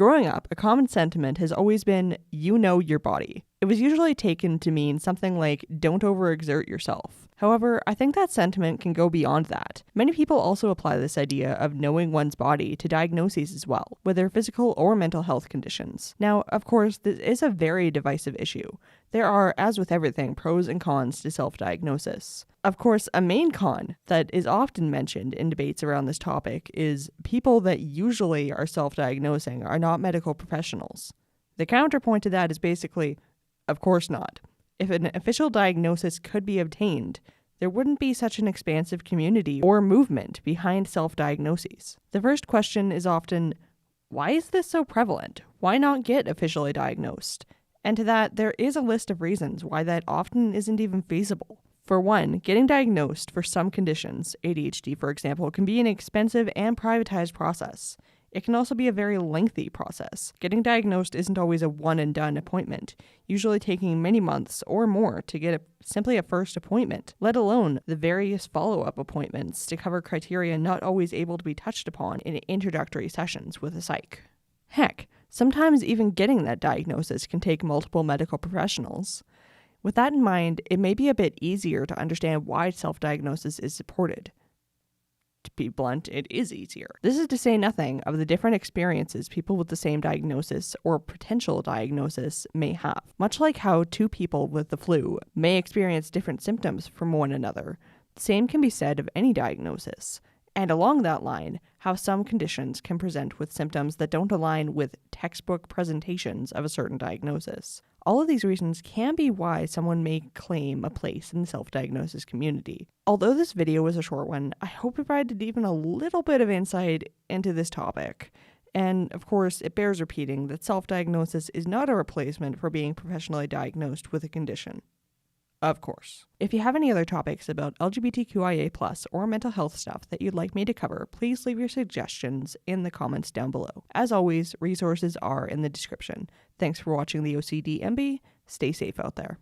Growing up, a common sentiment has always been, you know your body. It was usually taken to mean something like, don't overexert yourself. However, I think that sentiment can go beyond that. Many people also apply this idea of knowing one's body to diagnoses as well, whether physical or mental health conditions. Now, of course, this is a very divisive issue. There are, as with everything, pros and cons to self-diagnosis. Of course, a main con that is often mentioned in debates around this topic is people that usually are self-diagnosing are not medical professionals. The counterpoint to that is basically, of course not. If an official diagnosis could be obtained, there wouldn't be such an expansive community or movement behind self-diagnoses. The first question is often, why is this so prevalent? Why not get officially diagnosed? And to that, there is a list of reasons why that often isn't even feasible. For one, getting diagnosed for some conditions, ADHD for example, can be an expensive and privatized process. It can also be a very lengthy process. Getting diagnosed isn't always a one-and-done appointment, usually taking many months or more to get simply a first appointment, let alone the various follow-up appointments to cover criteria not always able to be touched upon in introductory sessions with a psych. Heck, sometimes even getting that diagnosis can take multiple medical professionals. With that in mind, it may be a bit easier to understand why self-diagnosis is supported. To be blunt, it is easier. This is to say nothing of the different experiences people with the same diagnosis or potential diagnosis may have. Much like how two people with the flu may experience different symptoms from one another, the same can be said of any diagnosis. And along that line, how some conditions can present with symptoms that don't align with textbook presentations of a certain diagnosis. All of these reasons can be why someone may claim a place in the self-diagnosis community. Although this video was a short one, I hope it provided even a little bit of insight into this topic. And of course, it bears repeating that self-diagnosis is not a replacement for being professionally diagnosed with a condition. Of course. If you have any other topics about LGBTQIA+ or mental health stuff that you'd like me to cover, please leave your suggestions in the comments down below. As always, resources are in the description. Thanks for watching the OCD Enby. Stay safe out there.